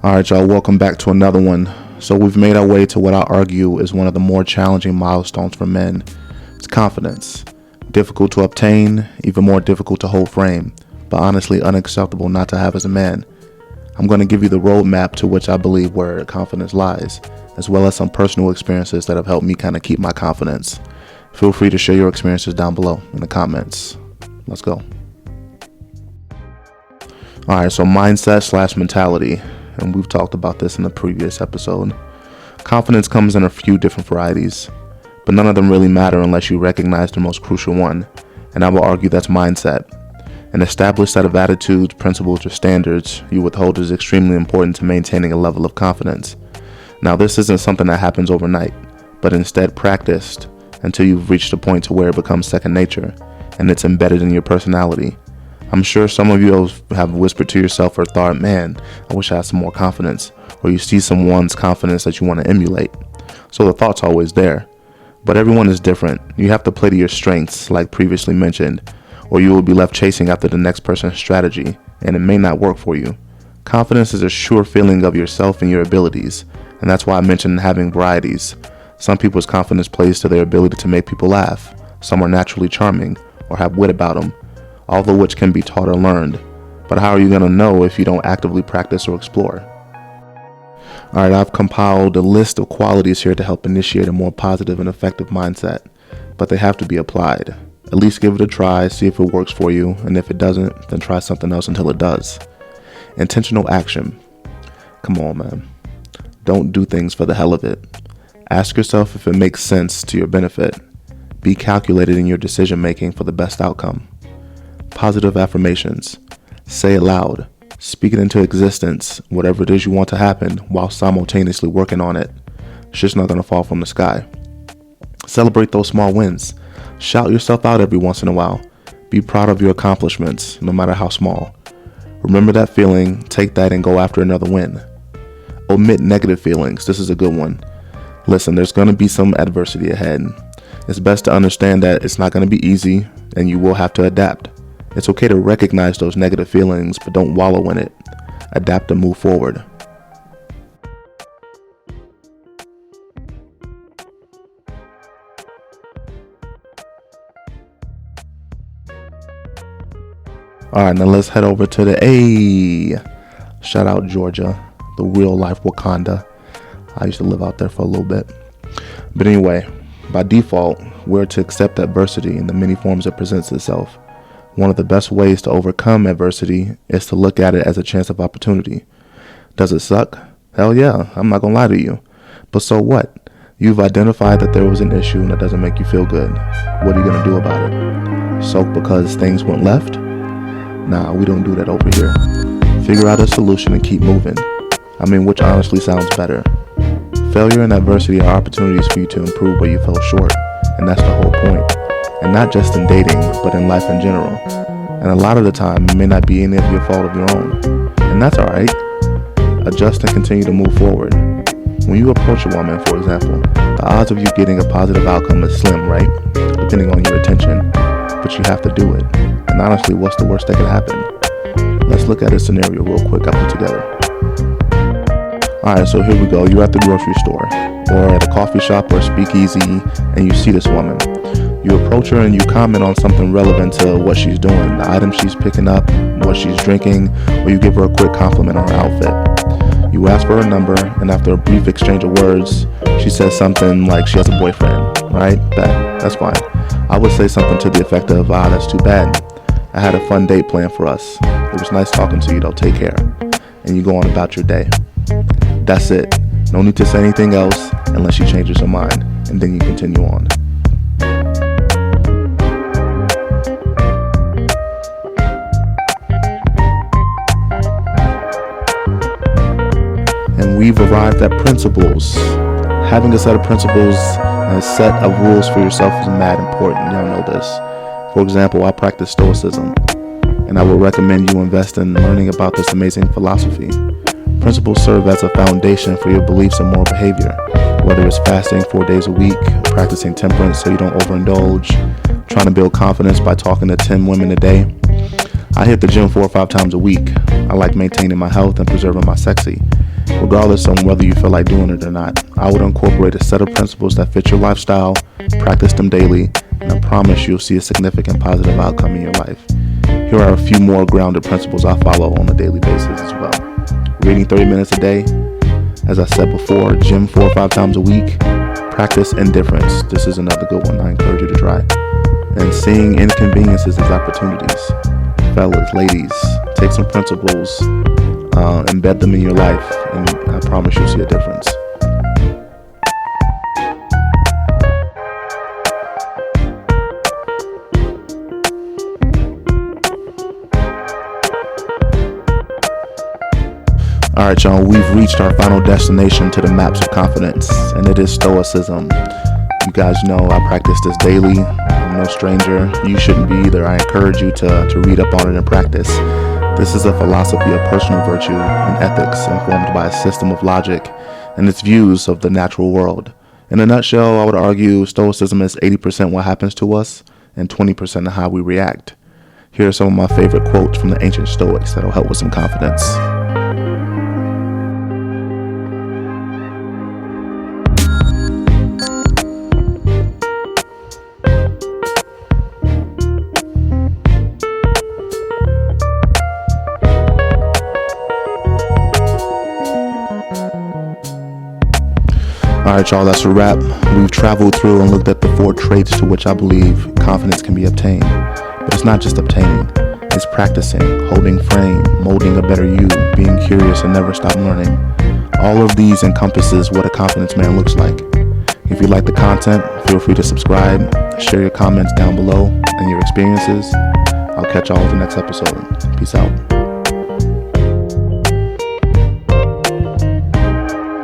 Alright, y'all, welcome back to another one. So we've made our way to what I argue is one of the more challenging milestones for men. It's confidence. Difficult to obtain, even more difficult to hold frame, but honestly unacceptable not to have as a man. I'm going to give you the roadmap to which I believe where confidence lies, as well as some personal experiences that have helped me kind of keep my confidence. Feel free to share your experiences down below in the comments. Let's go. Alright, so mindset / mentality. And we've talked about this in the previous episode. Confidence comes in a few different varieties, but none of them really matter unless you recognize the most crucial one, and I will argue that's mindset. An established set of attitudes, principles, or standards you withhold is extremely important to maintaining a level of confidence. Now, this isn't something that happens overnight, but instead practiced until you've reached a point to where it becomes second nature, and it's embedded in your personality. I'm sure some of you have whispered to yourself or thought, man, I wish I had some more confidence, or you see someone's confidence that you want to emulate. So the thought's always there, but everyone is different. You have to play to your strengths, like previously mentioned, or you will be left chasing after the next person's strategy, and it may not work for you. Confidence is a sure feeling of yourself and your abilities, and that's why I mentioned having varieties. Some people's confidence plays to their ability to make people laugh. Some are naturally charming, or have wit about them, all of which can be taught or learned. But how are you going to know if you don't actively practice or explore? Alright, I've compiled a list of qualities here to help initiate a more positive and effective mindset, but they have to be applied. At least give it a try, see if it works for you, and if it doesn't, then try something else until it does. Intentional action. Come on, man. Don't do things for the hell of it. Ask yourself if it makes sense to your benefit. Be calculated in your decision making for the best outcome. Positive affirmations. Say it loud. Speak it into existence, whatever it is you want to happen, while simultaneously working on it. It's just not going to fall from the sky. Celebrate those small wins. Shout yourself out every once in a while. Be proud of your accomplishments, no matter how small. Remember that feeling, take that, and go after another win. Omit negative feelings. This is a good one. Listen, there's going to be some adversity ahead. It's best to understand that it's not going to be easy, and you will have to adapt. It's okay to recognize those negative feelings, but don't wallow in it. Adapt and move forward. Alright, now let's head over to the A. Shout out Georgia, the real life Wakanda. I used to live out there for a little bit. But anyway, by default, we're to accept adversity in the many forms it presents itself. One of the best ways to overcome adversity is to look at it as a chance of opportunity. Does it suck? Hell yeah, I'm not gonna lie to you. But so what? You've identified that there was an issue and it doesn't make you feel good. What are you gonna do about it? Sulk because things went left? Nah, we don't do that over here. Figure out a solution and keep moving. Which honestly sounds better. Failure and adversity are opportunities for you to improve where you fell short, and that's the whole point. And not just in dating, but in life in general. And a lot of the time, it may not be any of your fault of your own. And that's alright. Adjust and continue to move forward. When you approach a woman, for example, the odds of you getting a positive outcome is slim, right? Depending on your attention. But you have to do it. And honestly, what's the worst that could happen? Let's look at a scenario real quick I put together. Alright, so here we go. You're at the grocery store, or at a coffee shop or a speakeasy, and you see this woman. You approach her and you comment on something relevant to what she's doing, the item she's picking up, what she's drinking, or you give her a quick compliment on her outfit. You ask for her number, and after a brief exchange of words, she says something like she has a boyfriend, right? That's fine. I would say something to the effect of, that's too bad. I had a fun date planned for us. It was nice talking to you though, take care. And you go on about your day. That's it. No need to say anything else unless she changes her mind, and then you continue on. And we've arrived at principles. Having a set of principles and a set of rules for yourself is mad important. Y'all know this. For example, I practice Stoicism, and I would recommend you invest in learning about this amazing philosophy. Principles serve as a foundation for your beliefs and moral behavior, whether it's fasting 4 days a week, practicing temperance so you don't overindulge, trying to build confidence by talking to 10 women a day. I hit the gym 4 or 5 times a week. I like maintaining my health and preserving my sexy. regardless on whether you feel like doing it or not. I would incorporate a set of principles that fit your lifestyle, practice them daily, and I promise you'll see a significant positive outcome in your life. Here are a few more grounded principles I follow on a daily basis as well. Reading 30 minutes a day. As I said before, gym 4 or 5 times a week. Practice indifference. This is another good one I encourage you to try. And seeing inconveniences as opportunities. Fellas, ladies, take some principles, embed them in your life, and I promise you'll see a difference. Alright, y'all, we've reached our final destination to the maps of confidence, and it is Stoicism. You guys know I practice this daily. I'm no stranger. You shouldn't be either. I encourage you to read up on it and practice. This is a philosophy of personal virtue and ethics informed by a system of logic and its views of the natural world. In a nutshell, I would argue Stoicism is 80% what happens to us and 20% of how we react. Here are some of my favorite quotes from the ancient Stoics that'll help with some confidence. Alright, y'all, that's a wrap. We've traveled through and looked at the 4 traits to which I believe confidence can be obtained. But it's not just obtaining, it's practicing, holding frame, molding a better you, being curious and never stop learning. All of these encompasses what a confidence man looks like. If you like the content, feel free to subscribe, share your comments down below and your experiences. I'll catch y'all in the next episode. Peace out.